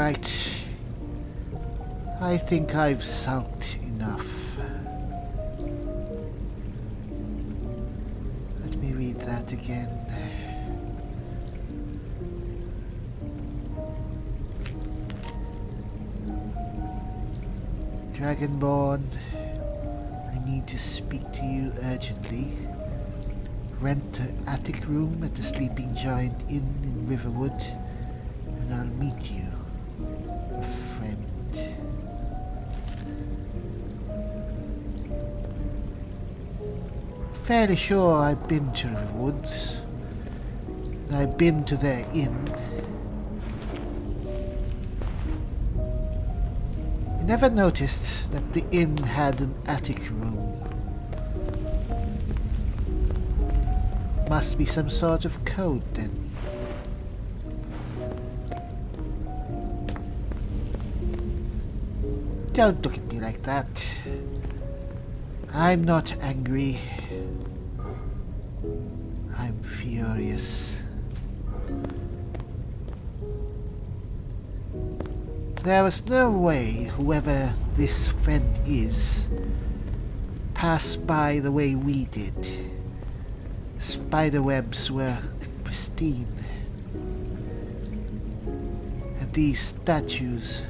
Alright. I think I've sulked enough. Let me read that again. Dragonborn, I need to speak to you urgently. Rent an attic room at the Sleeping Giant Inn in Riverwood, and I'll meet you, a friend. Fairly sure I've been to Riverwoods, and I've been to their inn. I never noticed that the inn had an attic room. Must be some sort of code then. Don't look at me like that. I'm not angry. I'm furious. There was no way whoever this friend is passed by the way we did. Spiderwebs were pristine. And these statues,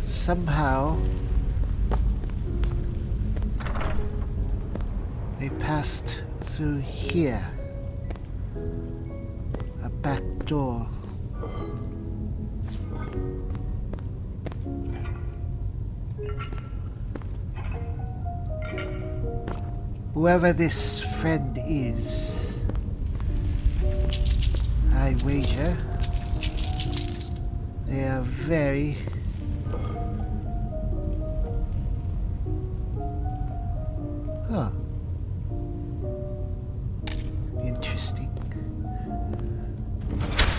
somehow, they passed through here. A back door. Whoever this friend is, I wager they are very interesting.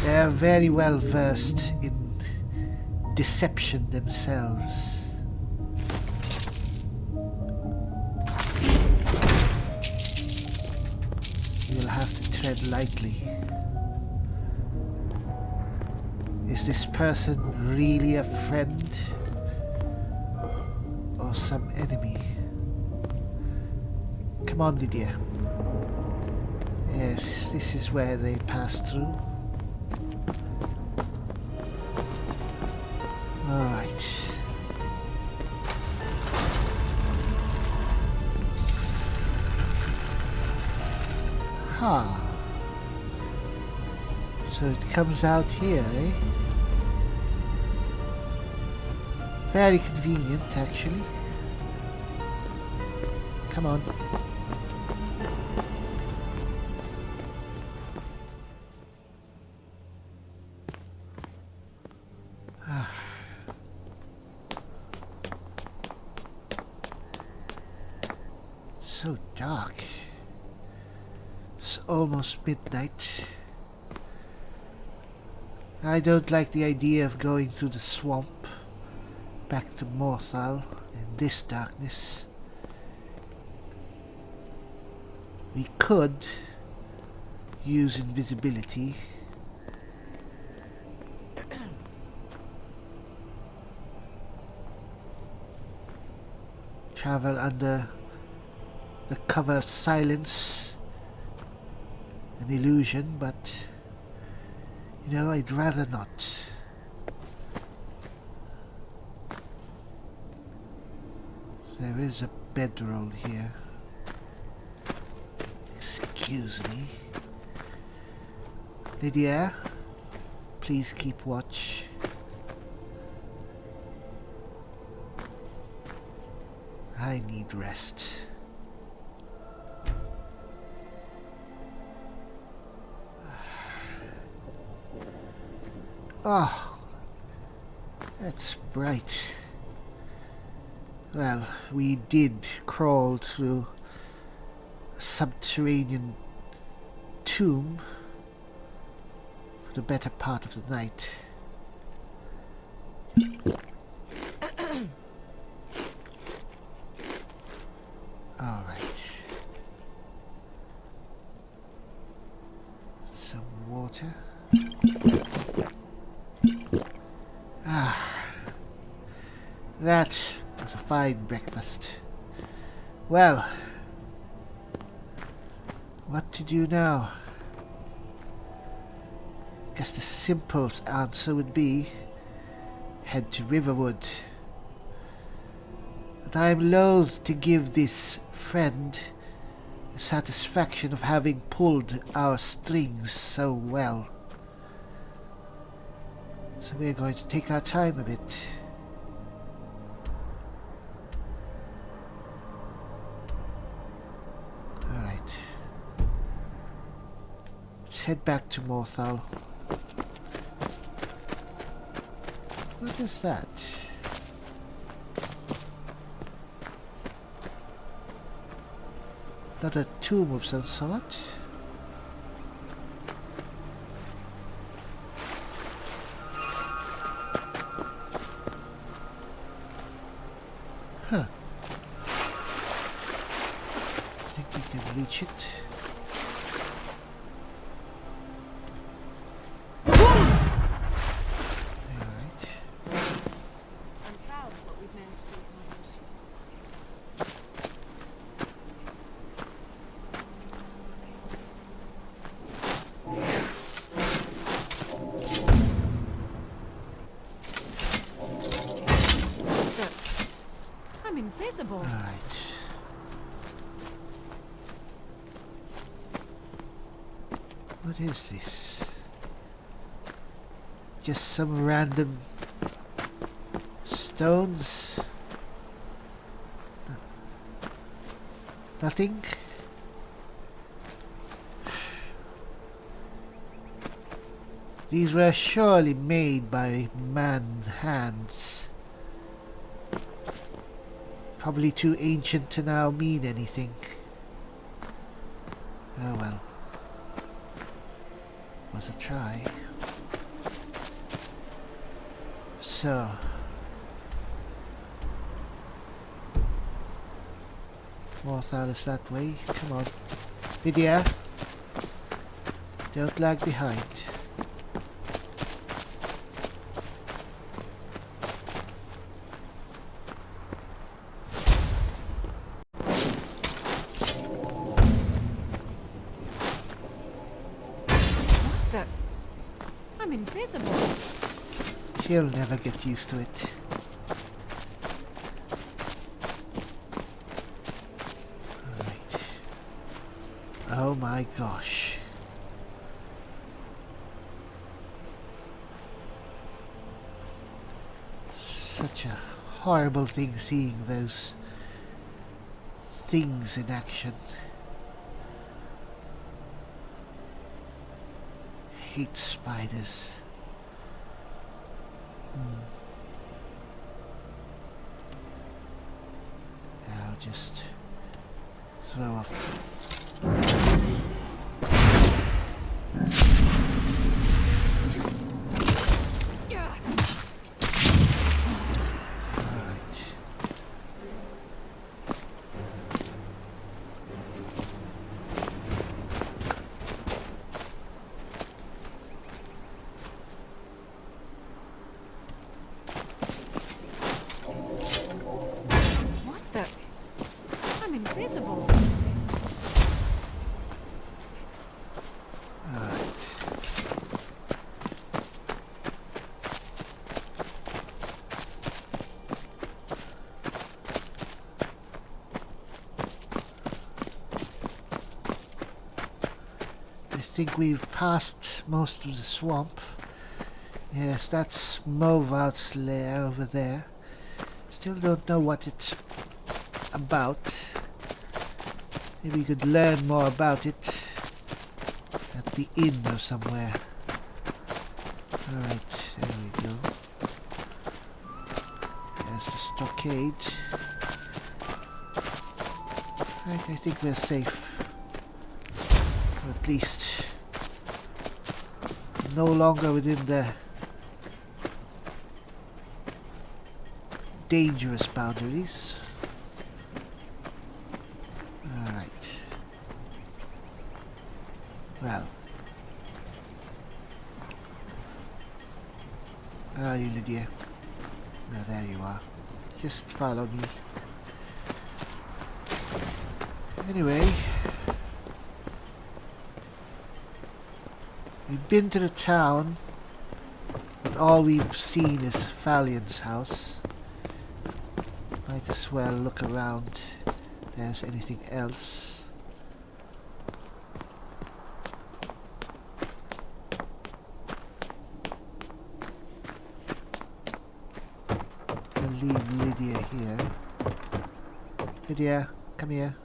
They are very well versed in deception themselves. Tread lightly. Is this person really a friend or some enemy? Come on, Lydia. Yes, this is where they passed through. Alright. Ha. So it comes out here, eh? Very convenient, actually. Come on. So dark. It's almost midnight. I don't like the idea of going through the swamp back to Morthal in this darkness. We could use invisibility. Travel under the cover of silence, an illusion, but you know, I'd rather not. There is a bedroll here. Excuse me. Lydia, please keep watch. I need rest. Oh, that's bright. Well, we did crawl through a subterranean tomb for the better part of the night. All right. Some water. That was a fine breakfast. Well, what to do now? Guess the simple answer would be head to Riverwood. But I am loath to give this friend the satisfaction of having pulled our strings so well. So we're going to take our time a bit. Alright. Let's head back to Morthal. What is that? Another tomb of some sort? Huh. I think we can reach it. Alright. What is this? Just some random stones? Nothing? These were surely made by man's hands. Probably too ancient to now mean anything. Oh well. Was a try. So. Morthal is that way. Come on. Lydia. Don't lag behind. She'll never get used to it. Right. Oh my gosh. Such a horrible thing seeing those things in action. Hate spiders. I'll just throw off. I think we've passed most of the swamp. Yes, that's Morval's lair over there. Still don't know what it's about. Maybe we could learn more about it at the inn or somewhere. Alright, there we go. There's the stockade. Right, I think we're safe. Or at least no longer within the dangerous boundaries. Alright. Well. Where are you, Lydia? Oh, there you are. Just follow me. Anyway, we've been to the town, but all we've seen is Falion's house. Might as well look around if there's anything else. I'll leave Lydia here. Lydia, come here.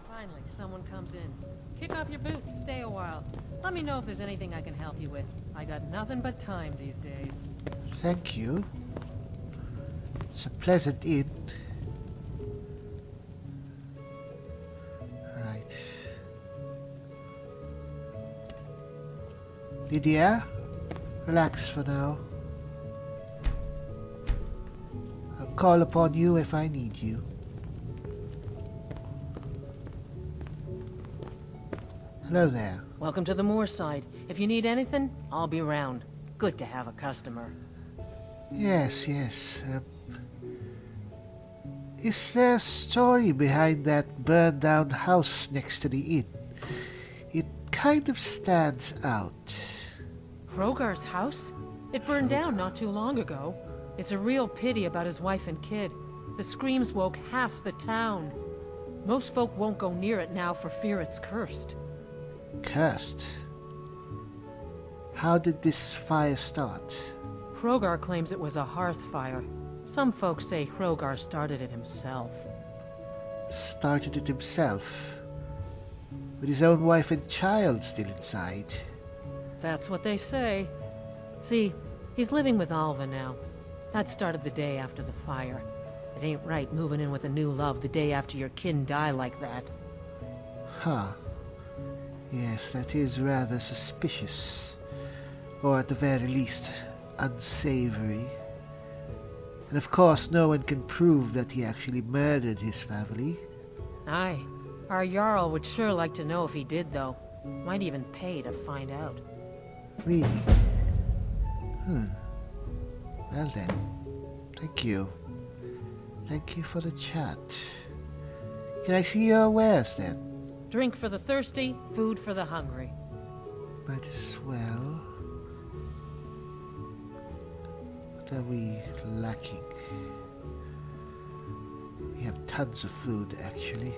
Finally, someone comes in. Kick off your boots, stay a while. Let me know if there's anything I can help you with. I got nothing but time these days. Thank you. It's a pleasant inn. Right. Lydia, relax for now. I'll call upon you if I need you. Hello there. Welcome to the moorside. If you need anything, I'll be around. Good to have a customer. Yes. Is there a story behind that burned down house next to the inn? It kind of stands out. Hrogar's house? It burned down not too long ago. It's a real pity about his wife and kid. The screams woke half the town. Most folk won't go near it now for fear it's cursed. Cursed? How did this fire start? Hrogar claims it was a hearth fire. Some folks say Hrogar started it himself. Started it himself? With his own wife and child still inside? That's what they say. See, he's living with Alva now. That started the day after the fire. It ain't right moving in with a new love the day after your kin die like that. Huh. Yes, that is rather suspicious. Or at the very least, unsavory. And of course, no one can prove that he actually murdered his family. Aye. Our Jarl would sure like to know if he did, though. Might even pay to find out. Really? Well then, thank you. Thank you for the chat. Can I see your wares then? Drink for the thirsty, food for the hungry. Might as well. What are we lacking? We have tons of food, actually.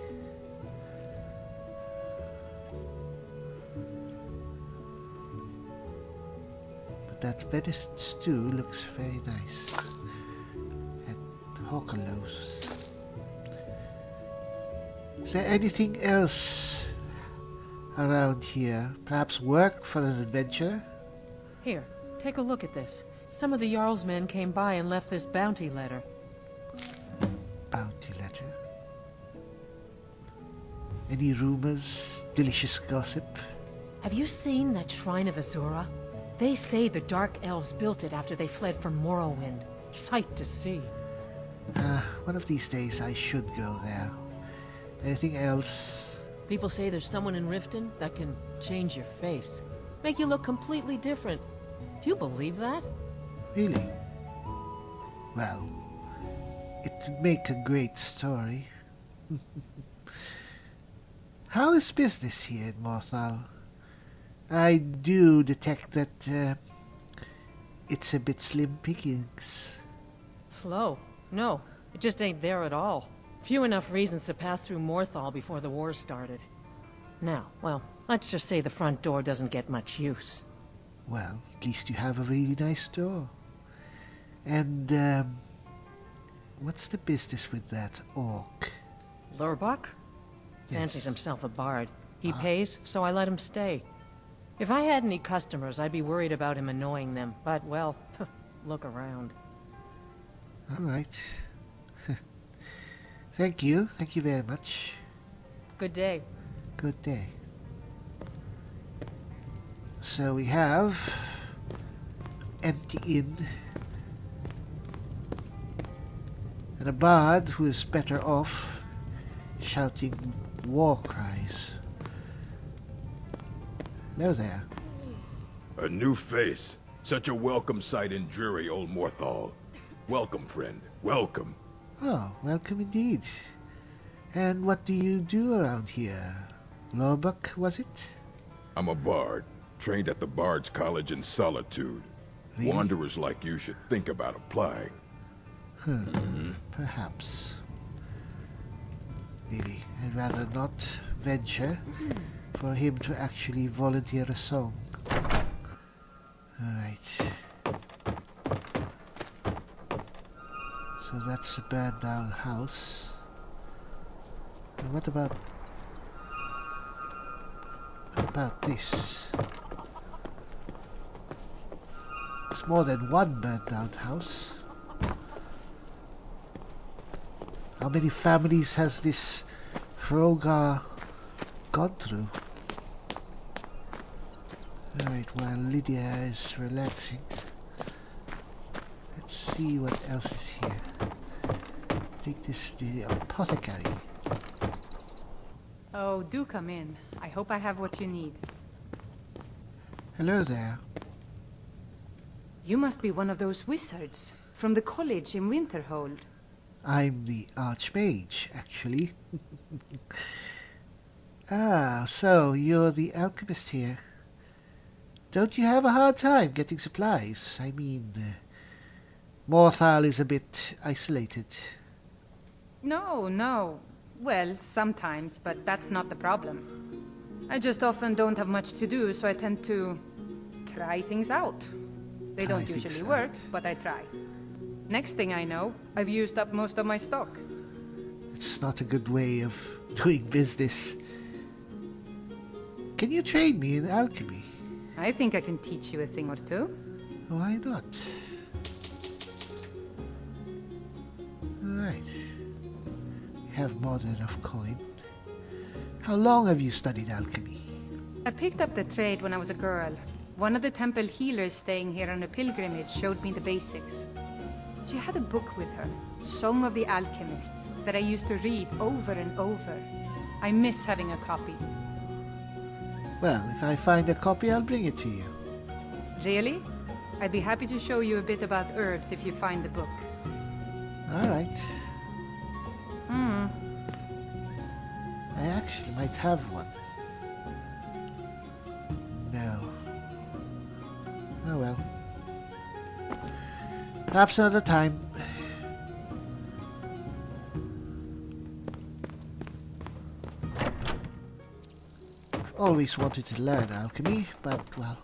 But that venison stew looks very nice. And hockerlows. Is there anything else around here? Perhaps work for an adventurer? Here, take a look at this. Some of the Jarl's men came by and left this bounty letter. Bounty letter? Any rumors? Delicious gossip? Have you seen that Shrine of Azura? They say the Dark Elves built it after they fled from Morrowind. Sight to see. One of these days I should go there. Anything else? People say there's someone in Riften that can change your face. Make you look completely different. Do you believe that? Really? Well, it'd make a great story. How is business here in Morthal? I do detect that it's a bit slim pickings. Slow? No, it just ain't there at all. Few enough reasons to pass through Morthal before the war started. Now, well, let's just say the front door doesn't get much use. Well, at least you have a really nice door. And, what's the business with that orc? Lurbach? Yes. Fancies himself a bard. He pays, so I let him stay. If I had any customers, I'd be worried about him annoying them. But, well, look around. All right. Thank you very much. Good day. Good day. So we have empty inn and a bard who is better off shouting war cries. Hello there. A new face. Such a welcome sight in dreary old Morthal. Welcome, friend. Welcome. Oh, welcome indeed. And what do you do around here? Lawbuck, was it? I'm a bard, trained at the Bard's College in Solitude. Really? Wanderers like you should think about applying. Perhaps. Really, I'd rather not venture for him to actually volunteer a song. Alright. So that's a burned down house. And what about this? It's more than one burned down house. How many families has this Rogar gone through? Alright, while Lydia is relaxing, let's see what else is here. I think this is the apothecary. Oh, do come in. I hope I have what you need. Hello there. You must be one of those wizards from the college in Winterhold. I'm the Archmage, actually. Ah, so you're the alchemist here. Don't you have a hard time getting supplies? I mean, Morthal is a bit isolated. No. Well, sometimes, but that's not the problem. I just often don't have much to do, so I tend to try things out. They don't usually work, but I try. Next thing I know, I've used up most of my stock. It's not a good way of doing business. Can you train me in alchemy? I think I can teach you a thing or two. Why not? Right. You have more than enough coin. How long have you studied alchemy? I picked up the trade when I was a girl. One of the temple healers staying here on a pilgrimage showed me the basics. She had a book with her, Song of the Alchemists, that I used to read over and over. I miss having a copy. Well, if I find a copy, I'll bring it to you. Really? I'd be happy to show you a bit about herbs if you find the book. Alright. I actually might have one. No. Oh well. Perhaps another time. I've always wanted to learn alchemy, but well,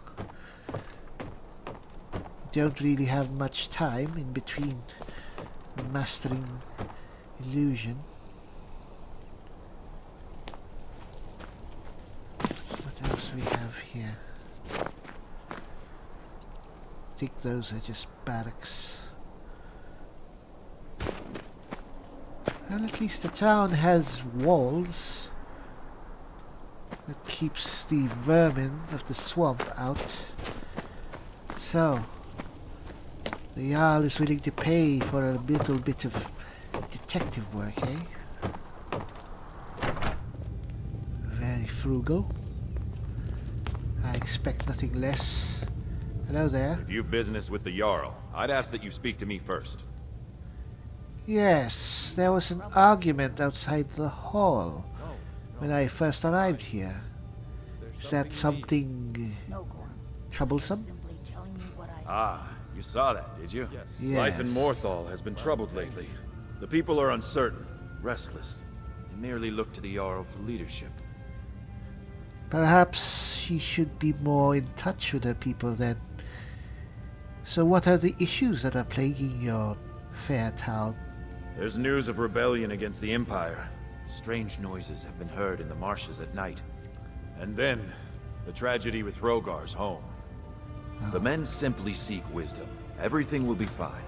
you don't really have much time in between mastering illusion. What else we have here? I think those are just barracks. Well, at least the town has walls that keeps the vermin of the swamp out. So, the Jarl is willing to pay for a little bit of detective work, eh? Very frugal. I expect nothing less. Hello there. If you've business with the Jarl, I'd ask that you speak to me first. Yes, there was an argument outside the hall when I first arrived here. Is that something troublesome? Ah, you saw that, did you? Yes. Life in Morthal has been troubled lately. The people are uncertain, restless. They merely look to the Jarl for leadership. Perhaps she should be more in touch with her people then. So what are the issues that are plaguing your fair town? There's news of rebellion against the Empire. Strange noises have been heard in the marshes at night. And then, the tragedy with Rogar's home. The men simply seek wisdom. Everything will be fine.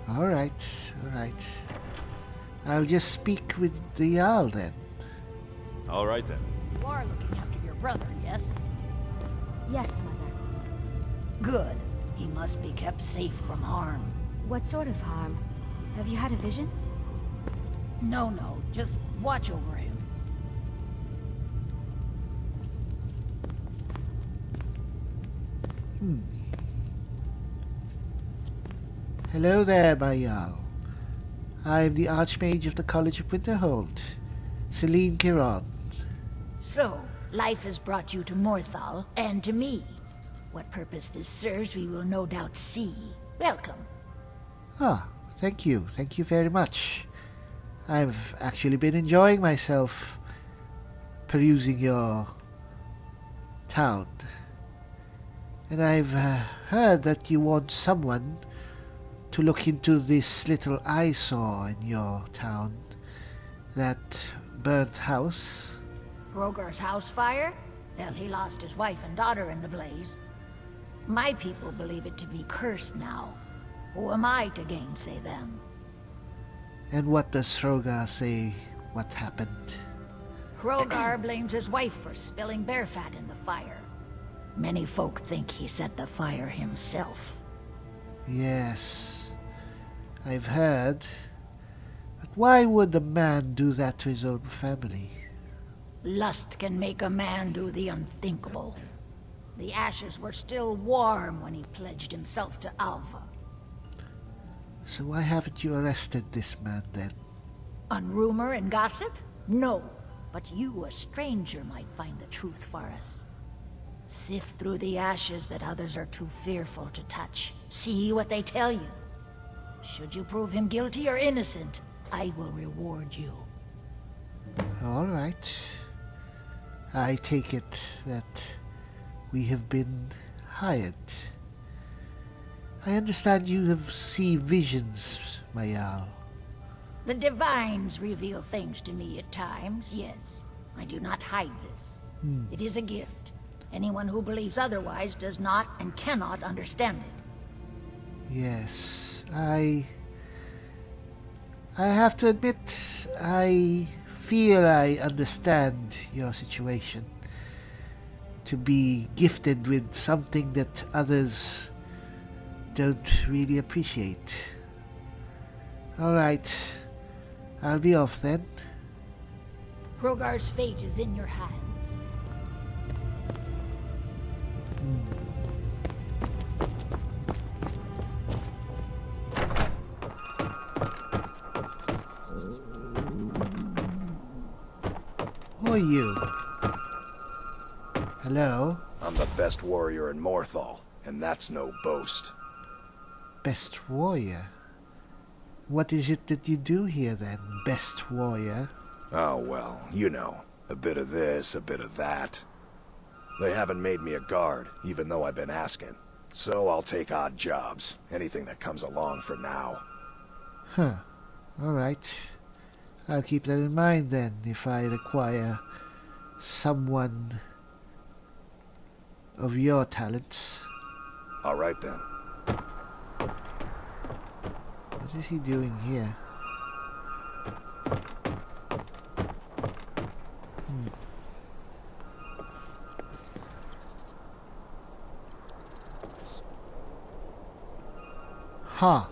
Alright, alright. I'll just speak with the Jarl then. All right then. You are looking after your brother, yes? Yes, Mother. Good. He must be kept safe from harm. What sort of harm? Have you had a vision? No, just watch over him. Hello there, my Jarl. I am the Archmage of the College of Winterhold, Silene Kiran. So, life has brought you to Morthal, and to me. What purpose this serves, we will no doubt see. Welcome. Ah, thank you. Thank you very much. I've actually been enjoying myself perusing your town. And I've heard that you want someone to look into this little eyesore in your town. That burnt house. Rogar's house fire? Well, he lost his wife and daughter in the blaze. My people believe it to be cursed now. Who am I to gainsay them? And what does Rogar say what happened? Rogar blames his wife for spilling bear fat in the fire. Many folk think he set the fire himself. Yes, I've heard. But why would a man do that to his own family? Lust can make a man do the unthinkable. The ashes were still warm when he pledged himself to Alva. So why haven't you arrested this man then? On rumor and gossip? No. But you, a stranger, might find the truth for us. Sift through the ashes that others are too fearful to touch. See what they tell you. Should you prove him guilty or innocent, I will reward you. All right. I take it that we have been hired. I understand you have seen visions, my Jarl. The divines reveal things to me at times, yes. I do not hide this. It is a gift. Anyone who believes otherwise does not and cannot understand it. Yes, I have to admit, I feel I understand your situation. To be gifted with something that others don't really appreciate. Alright, I'll be off then. Rogar's fate is in your hands. Who are you? Hello? I'm the best warrior in Morthal, and that's no boast. Best warrior? What is it that you do here then, best warrior? Oh, well, you know. A bit of this, a bit of that. They haven't made me a guard, even though I've been asking. So I'll take odd jobs, anything that comes along for now. Huh. Alright. I'll keep that in mind then, if I require someone of your talents. Alright then. What is he doing here? Huh.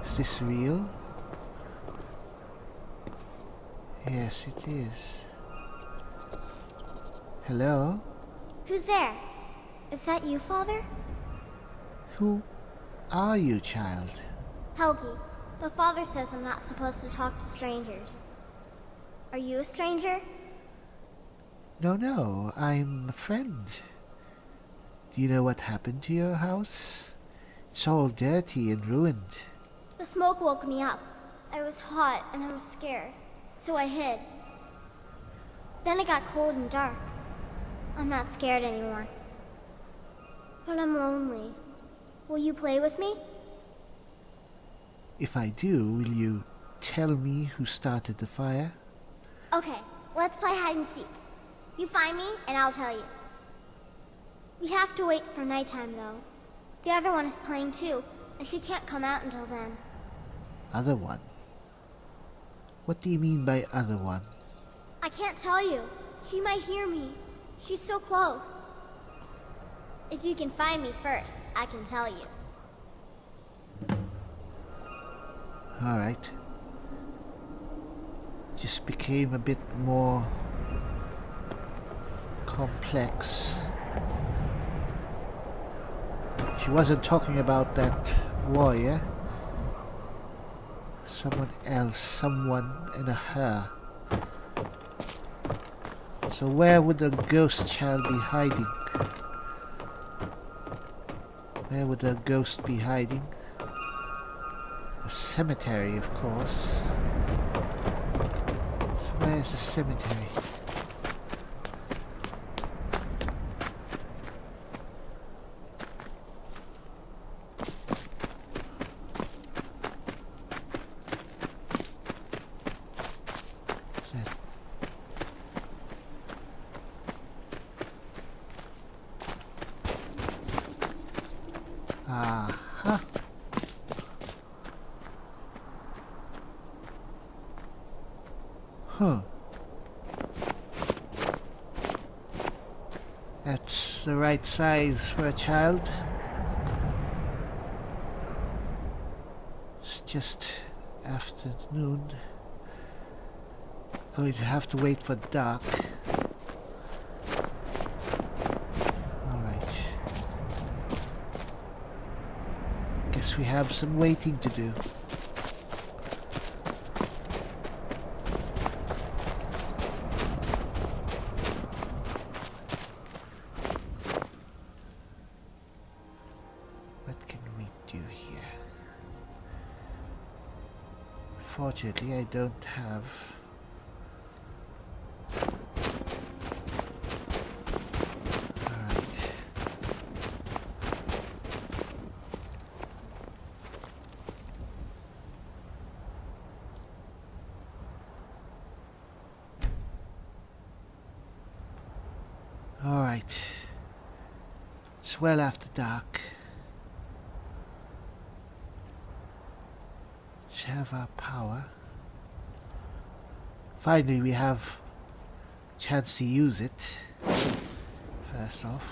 Is this real? Yes, it is. Hello? Who's there? Is that you, Father? Who are you, child? Helgi. But Father says I'm not supposed to talk to strangers. Are you a stranger? No, I'm a friend. Do you know what happened to your house? It's all dirty and ruined. The smoke woke me up. I was hot and I was scared, so I hid. Then it got cold and dark. I'm not scared anymore. But I'm lonely. Will you play with me? If I do, will you tell me who started the fire? Okay, let's play hide and seek. You find me, and I'll tell you. We have to wait for nighttime, though. The other one is playing too, and she can't come out until then. Other one? What do you mean by other one? I can't tell you. She might hear me. She's so close. If you can find me first, I can tell you. Alright. Just became a bit more complex. She wasn't talking about that warrior. Someone else, someone and a her. So where would the ghost child be hiding? Where would the ghost be hiding? A cemetery, of course. So where's the cemetery? Huh. Huh. That's the right size for a child. It's just afternoon. Going to have to wait for dark. Alright. Guess we have some waiting to do. What can we do here? Fortunately, I don't have... Alright. Alright. It's well after dark. Let's have our power. Finally, we have a chance to use it. First off.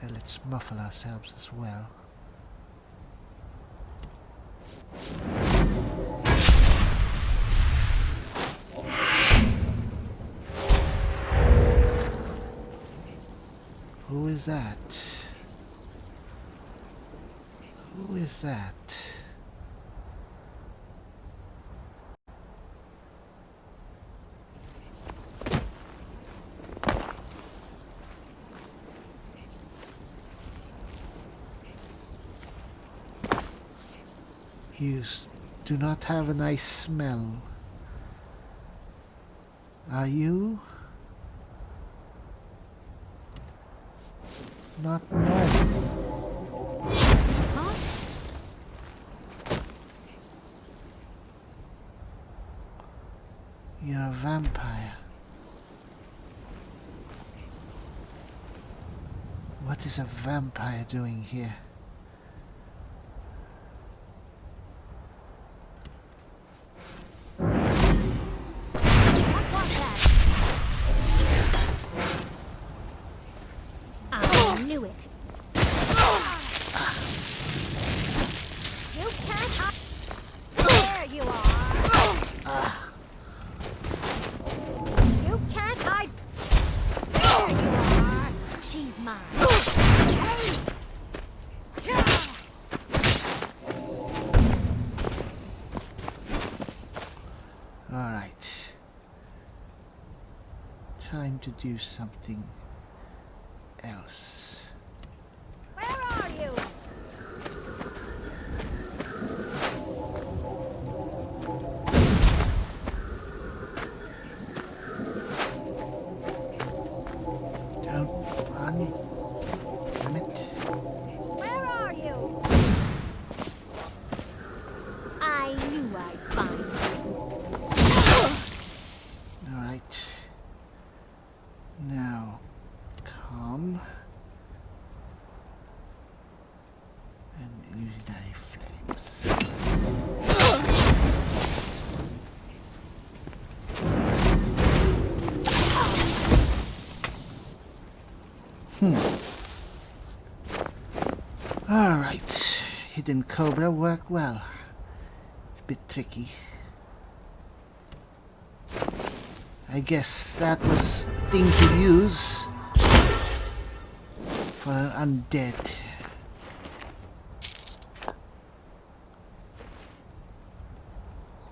And let's muffle ourselves as well. Who is that? Who is that? You do not have a nice smell. Are you? Not normal. Huh? You're a vampire. What is a vampire doing here? I knew it. You can't hide. There you are. You can't hide. There you are. She's mine. All right. Time to do something else. Where are you? Don't run. Damn it. Where are you? I knew I'd find you. All right. Now, calm. And illusionary flames. All right. Hidden Cobra worked well. A bit tricky. I I guess that was the thing to use for an undead.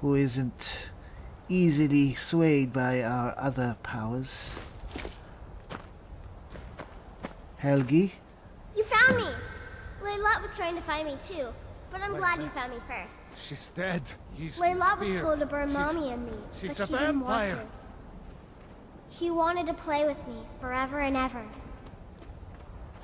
Who isn't easily swayed by our other powers. Helgi? You found me! Layla was trying to find me too, but I'm glad you found me first. She's dead. Layla was told to burn Mommy and me, she's but a he didn't want to. vampire. He wanted to play with me forever and ever.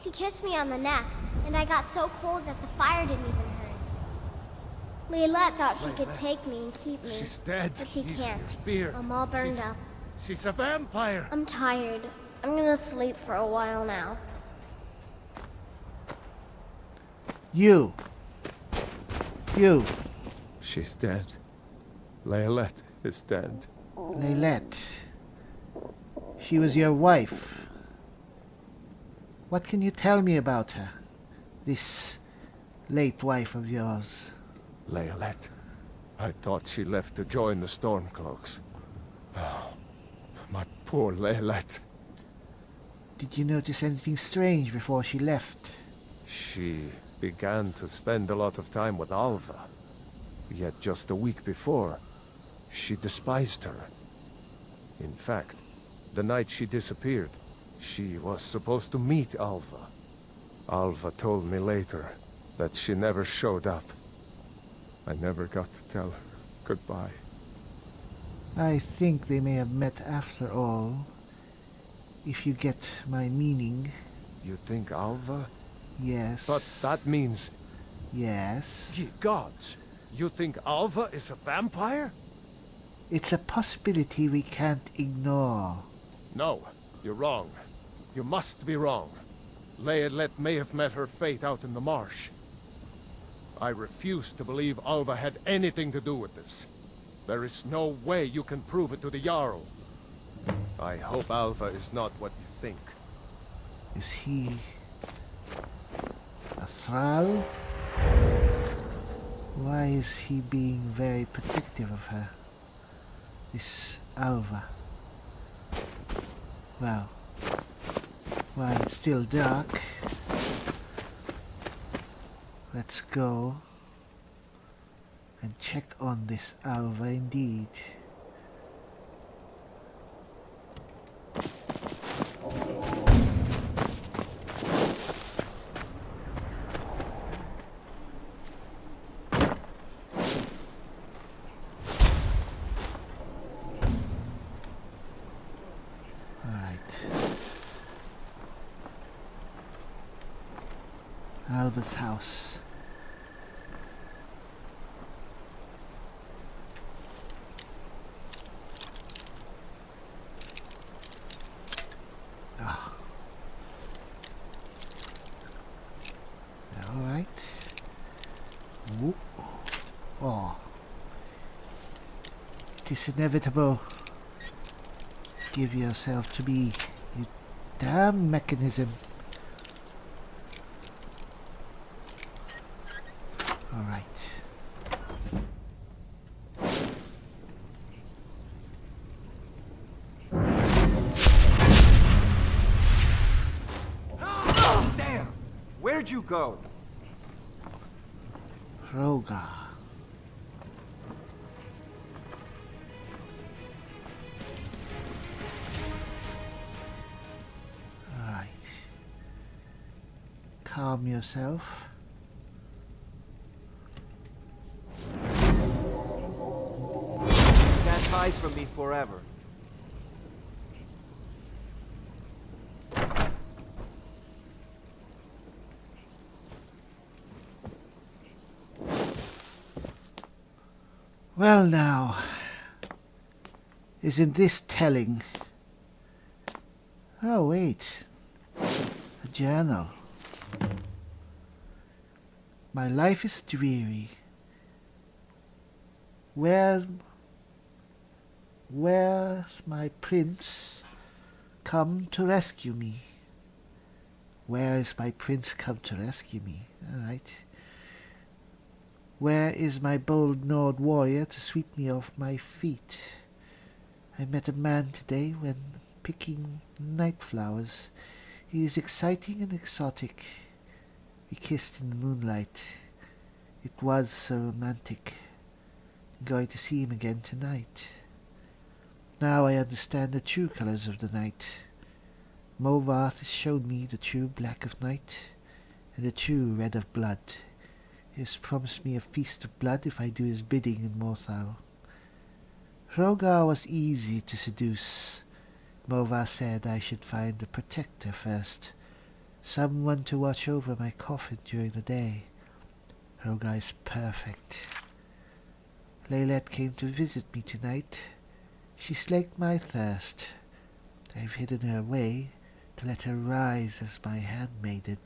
He kissed me on the neck, and I got so cold that the fire didn't even hurt. Layla thought she could take me and keep me, She's dead. but she He's can't. speared. I'm all burned up. She's a vampire. I'm tired. I'm gonna sleep for a while now. You. She's dead. Laylet is dead. Laylette. She was your wife. What can you tell me about her? This late wife of yours. Laylet. I thought she left to join the Stormcloaks. Oh, my poor Laylet. Did you notice anything strange before she left? She began to spend a lot of time with Alva. Yet just a week before, she despised her. In fact, the night she disappeared, she was supposed to meet Alva. Alva told me later that she never showed up. I never got to tell her goodbye. I think they may have met after all. If you get my meaning. You think Alva? Yes. But that means... Yes. Ye gods! You think Alva is a vampire? It's a possibility we can't ignore. No, you're wrong. You must be wrong. Laylet may have met her fate out in the marsh. I refuse to believe Alva had anything to do with this. There is no way you can prove it to the Jarl. I hope Alva is not what you think. Is he a thrall? Why is he being very protective of her? This Alva. Well, while it's still dark, let's go and check on this Alva indeed. Alva's house. Ah. All right. Ooh. Oh. It is inevitable. Give yourself to me, you damn mechanism. All right. Oh, damn! Where'd you go? Rogar. All right. Calm yourself. Can't hide from me forever. Well now, isn't this telling? Oh wait, a journal. My life is dreary. Where's my prince come to rescue me? Where is my prince come to rescue me? All right. Where is my bold Nord warrior to sweep me off my feet? I met a man today when picking night flowers. He is exciting and exotic. We kissed in the moonlight. It was so romantic. I'm going to see him again tonight. Now I understand the true colors of the night. Morthal has shown me the true black of night and the true red of blood. He has promised me a feast of blood if I do his bidding in Morthal. Hrogar was easy to seduce. Morthal said I should find a protector first, someone to watch over my coffin during the day. Hrogar is perfect. Lilette came to visit me tonight. She slaked my thirst. I've hidden her away to let her rise as my handmaiden.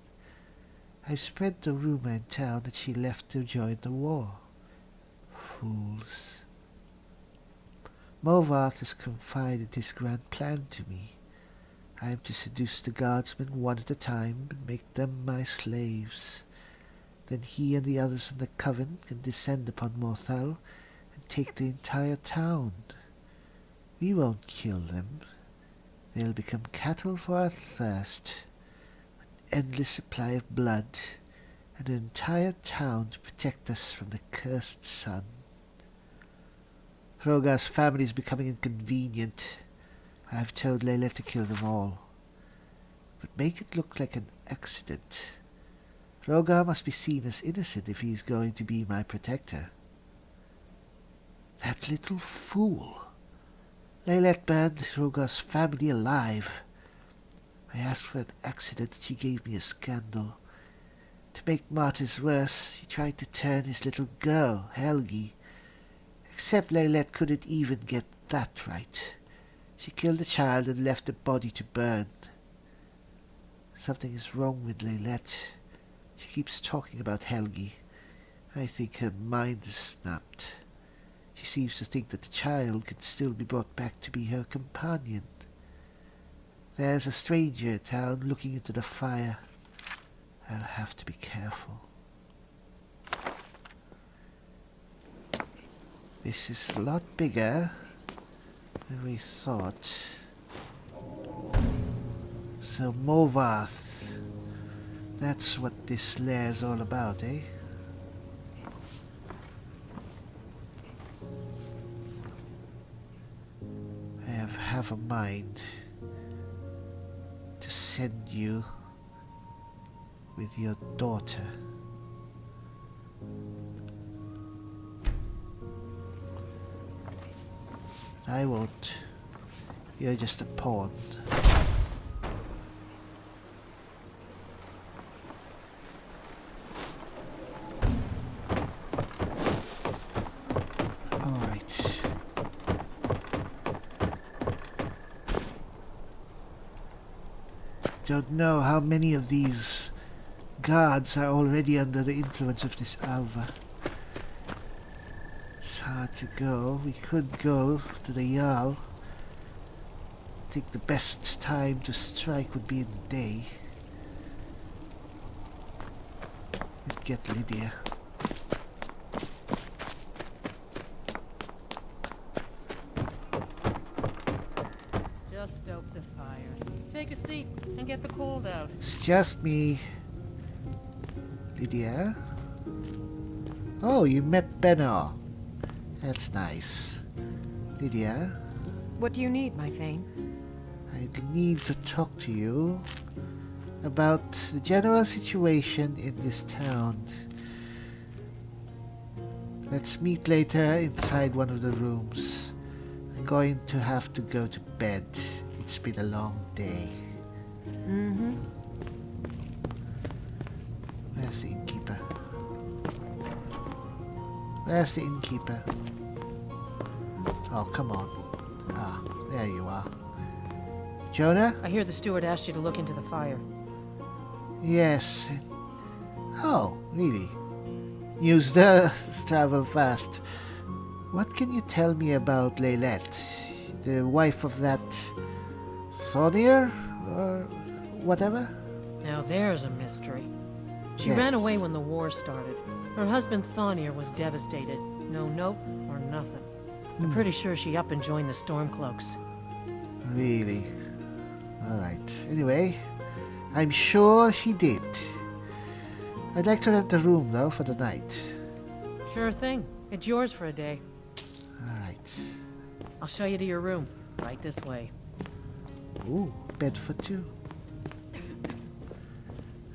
I've spread the rumor in town that she left to join the war. Fools. Morthal has confided his grand plan to me. I am to seduce the guardsmen one at a time and make them my slaves. Then he and the others from the coven can descend upon Morthal and take the entire town. We won't kill them. They'll become cattle for our thirst. An endless supply of blood and an entire town to protect us from the cursed sun. Hrogar's family is becoming inconvenient. I have told Lilette to kill them all. But make it look like an accident. Hrogar must be seen as innocent if he is going to be my protector. That little fool. Lilette burned Hrogar's family alive. I asked for an accident and she gave me a scandal. To make matters worse, she tried to turn his little girl, Helgi. Except Lilette couldn't even get that right. She killed the child and left the body to burn. Something is wrong with Lilette. She keeps talking about Helgi. I think her mind is snapped. She seems to think that the child can still be brought back to be her companion. There's a stranger in town looking into the fire. I'll have to be careful. This is a lot bigger than we thought. So Morthal, that's what this lair's all about, eh? I have half a mind to send you with your daughter. I won't. You're just a pawn. Alright. Don't know how many of these guards are already under the influence of this alva. It's hard to go. We could go to the Jarl. I think the best time to strike would be in the day. Let's get Lydia. Just stoke the fire. Take a seat and get the cold out. It's just me. Lydia? Oh, you met Bennar. That's nice. Lydia? What do you need, my Thane? I need to talk to you about the general situation in this town. Let's meet later inside one of the rooms. I'm going to have to go to bed. It's been a long day. Mm-hmm. Where's the innkeeper? Where's the innkeeper? Oh, come on. Ah, there you are. Jonah? I hear the steward asked you to look into the fire. Yes. Oh, really? News does travel fast. What can you tell me about Lilette, the wife of that Sonir, or whatever? Now there's a mystery. She Yes. ran away when the war started. Her husband Thonir was devastated. No note or nothing. I'm pretty sure she up and joined the Stormcloaks. Really? Alright. Anyway, I'm sure she did. I'd like to rent a room, though, for the night. Sure thing. It's yours for a day. Alright. I'll show you to your room. Right this way. Ooh, bed for two.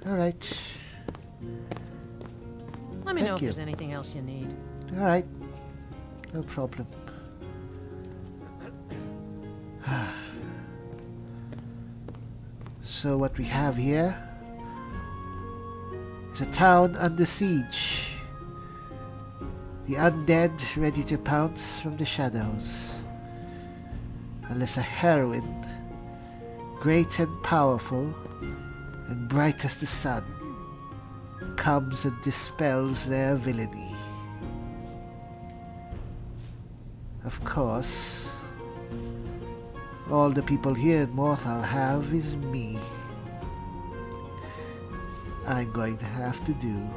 Alright. Let me know Thank if you. there's anything else you need. Alright. No problem. So what we have here is a town under siege. The undead ready to pounce from the shadows. Unless a heroine, great and powerful, and bright as the sun, comes and dispels their villainy. Of course, all the people here in Morthal have is me. I'm going to have to do.